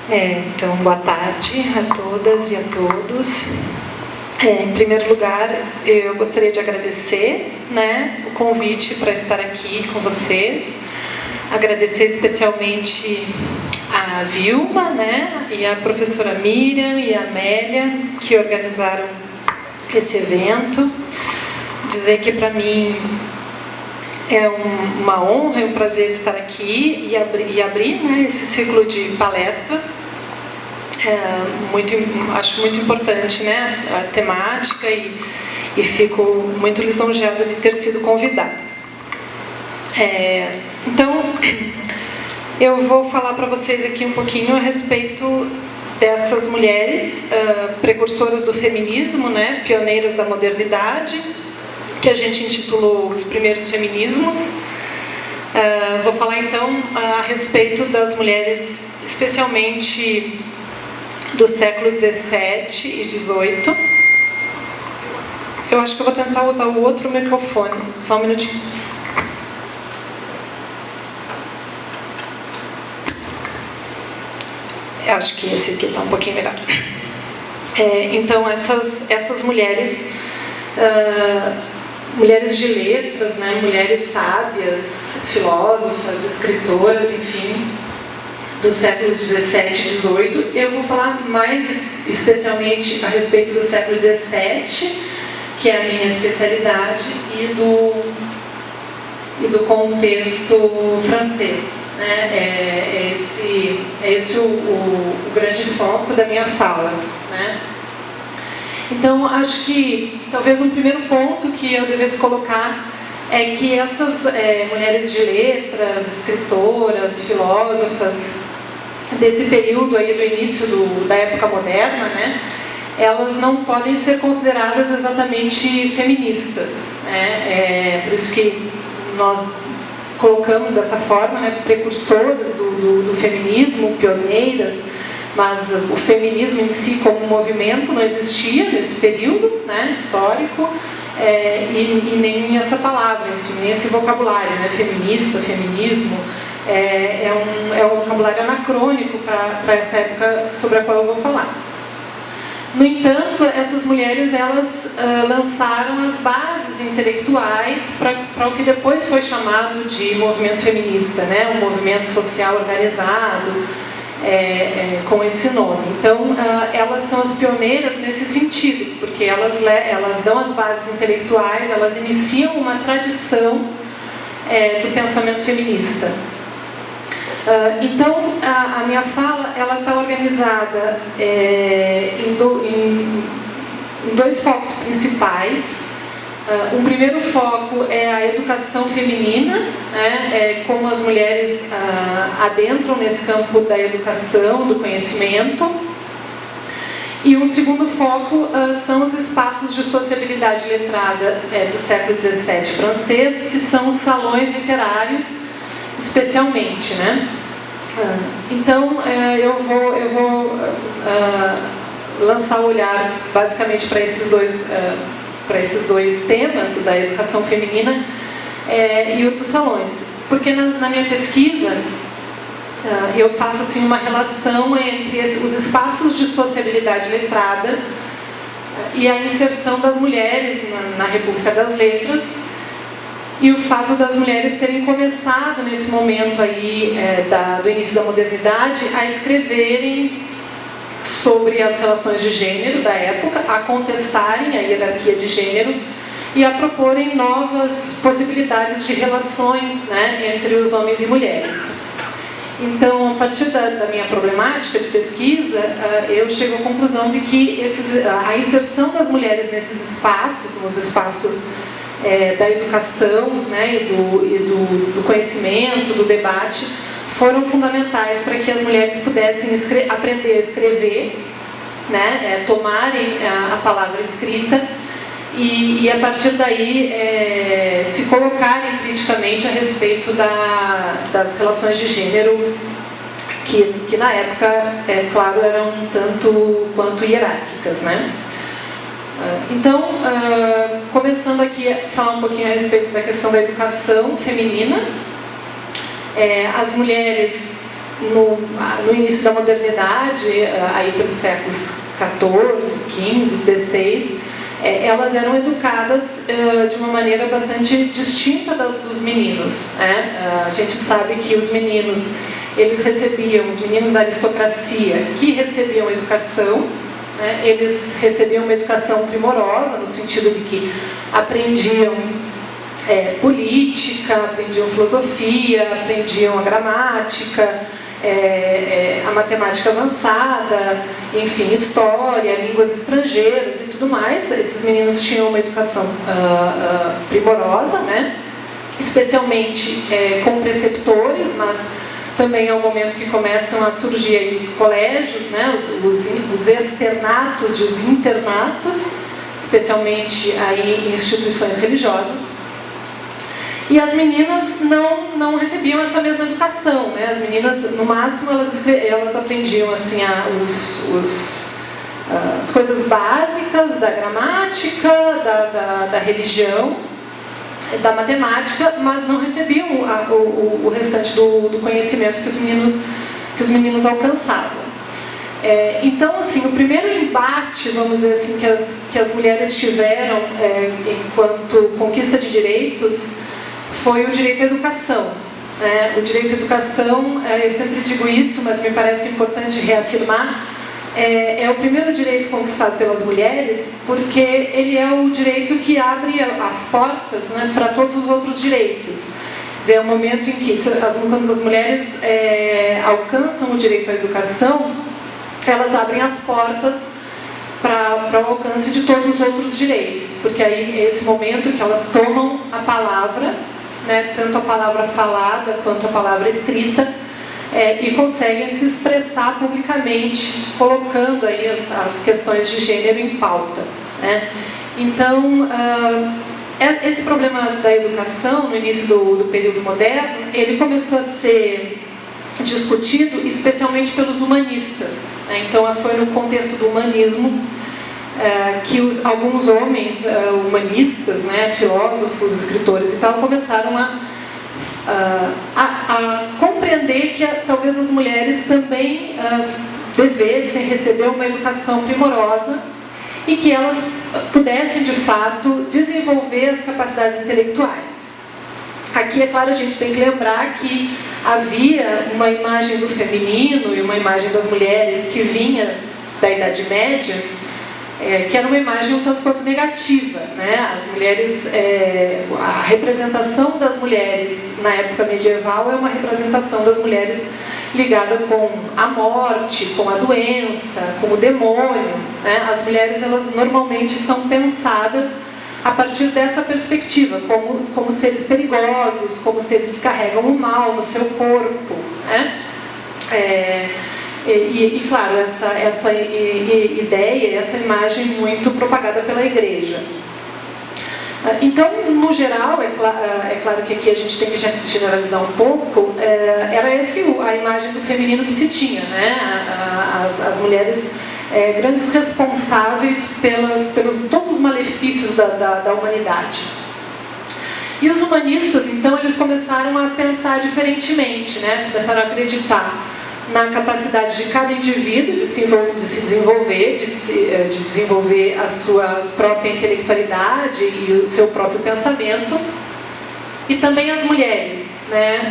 Então, boa tarde a todas e a todos. Em primeiro lugar, eu gostaria de agradecer, o convite para estar aqui com vocês. Agradecer especialmente a Vilma, e a professora Miriam e a Amélia, que organizaram esse evento. Dizer que para mim é uma honra e um prazer estar aqui e abrir esse ciclo de palestras. Acho muito importante a temática e fico muito lisonjeada de ter sido convidada. Então, eu vou falar para vocês aqui um pouquinho a respeito dessas mulheres precursoras do feminismo, pioneiras da modernidade, que a gente intitulou Os Primeiros Feminismos. Vou falar então a respeito das mulheres, especialmente do século XVII e XVIII. Eu acho que eu vou tentar usar o outro microfone, só um minutinho. Eu acho que esse aqui está um pouquinho melhor. Então, essas mulheres... mulheres de letras, mulheres sábias, filósofas, escritoras, enfim, dos séculos XVII e XVIII. Eu vou falar mais especialmente a respeito do século XVII, que é a minha especialidade, e do contexto francês. É esse o grande foco da minha fala. Então, acho que talvez um primeiro ponto que eu devesse colocar é que essas mulheres de letras, escritoras, filósofas, desse período aí do início da época moderna, elas não podem ser consideradas exatamente feministas. Por isso que nós colocamos dessa forma, precursoras do feminismo, pioneiras. Mas o feminismo em si como movimento não existia nesse período histórico, e nem essa palavra, enfim, nem esse vocabulário, feminista, feminismo, é um vocabulário anacrônico para essa época sobre a qual eu vou falar. No entanto, essas mulheres elas lançaram as bases intelectuais para o que depois foi chamado de movimento feminista, um movimento social organizado, com esse nome. Então, elas são as pioneiras nesse sentido, porque elas dão as bases intelectuais, elas iniciam uma tradição do pensamento feminista. Então, a minha fala ela está organizada em dois focos principais. Um primeiro foco é a educação feminina, como as mulheres adentram nesse campo da educação, do conhecimento. E um segundo foco são os espaços de sociabilidade letrada do século XVII francês, que são os salões literários, especialmente. Então, eu vou lançar o olhar basicamente para esses dois temas, o da educação feminina e o dos salões. Porque na minha pesquisa, eu faço uma relação entre os espaços de sociabilidade letrada e a inserção das mulheres na República das Letras, e o fato das mulheres terem começado nesse momento aí do início da modernidade a escreverem sobre as relações de gênero da época, a contestarem a hierarquia de gênero e a proporem novas possibilidades de relações entre os homens e mulheres. Então, a partir da minha problemática de pesquisa, eu chego à conclusão de que a inserção das mulheres nesses espaços, nos espaços da educação e do conhecimento, do debate, foram fundamentais para que as mulheres pudessem aprender a escrever, tomarem a palavra escrita e a partir daí se colocarem criticamente a respeito das relações de gênero que na época, claro, eram tanto quanto hierárquicas. Então, começando aqui a falar um pouquinho a respeito da questão da educação feminina, as mulheres no início da modernidade, aí pelos séculos XIV, XV, XVI, elas eram educadas de uma maneira bastante distinta dos meninos, né? A gente sabe que os meninos da aristocracia que recebiam educação, né? Eles recebiam uma educação primorosa, no sentido de que aprendiam política, aprendiam filosofia, aprendiam a gramática, a matemática avançada, enfim, história, línguas estrangeiras e tudo mais. Esses meninos tinham uma educação primorosa, né? Especialmente com preceptores, mas também é o momento que começam a surgir aí os colégios, né? Os externatos e os internatos, especialmente aí em instituições religiosas. E as meninas não recebiam essa mesma educação, né? As meninas, no máximo, elas aprendiam assim, as coisas básicas da gramática, da religião, da matemática, mas não recebiam o restante do conhecimento que os meninos alcançavam. Então, assim, o primeiro embate, vamos dizer assim, que as mulheres tiveram enquanto conquista de direitos foi o direito à educação. O direito à educação, eu sempre digo isso, mas me parece importante reafirmar, é o primeiro direito conquistado pelas mulheres, porque ele é o direito que abre as portas, né, para todos os outros direitos. Quer dizer, é o momento em que, quando as mulheres alcançam o direito à educação, elas abrem as portas para o alcance de todos os outros direitos, porque aí é esse momento que elas tomam a palavra, né, tanto a palavra falada quanto a palavra escrita, e conseguem se expressar publicamente, colocando aí as questões de gênero em pauta, né? Então, esse problema da educação, no início do período moderno, ele começou a ser discutido especialmente pelos humanistas, né? Então, foi no contexto do humanismo que alguns homens humanistas, né, filósofos, escritores e tal, começaram a compreender que talvez as mulheres também devessem receber uma educação primorosa e que elas pudessem, de fato, desenvolver as capacidades intelectuais. Aqui, é claro, a gente tem que lembrar que havia uma imagem do feminino e uma imagem das mulheres que vinha da Idade Média, que era uma imagem um tanto quanto negativa, né? As mulheres, a representação das mulheres na época medieval é uma representação das mulheres ligada com a morte, com a doença, com o demônio, né? As mulheres, elas normalmente são pensadas a partir dessa perspectiva, como seres perigosos, como seres que carregam o mal no seu corpo, né? E claro, essa ideia, essa imagem muito propagada pela igreja. Então, no geral, é claro que aqui a gente tem que generalizar um pouco, era a imagem do feminino que se tinha, né? As mulheres grandes responsáveis pelos todos os malefícios da humanidade. E os humanistas, então, eles começaram a pensar diferentemente, né? Começaram a acreditar na capacidade de cada indivíduo de se desenvolver, de desenvolver a sua própria intelectualidade e o seu próprio pensamento, e também as mulheres, né?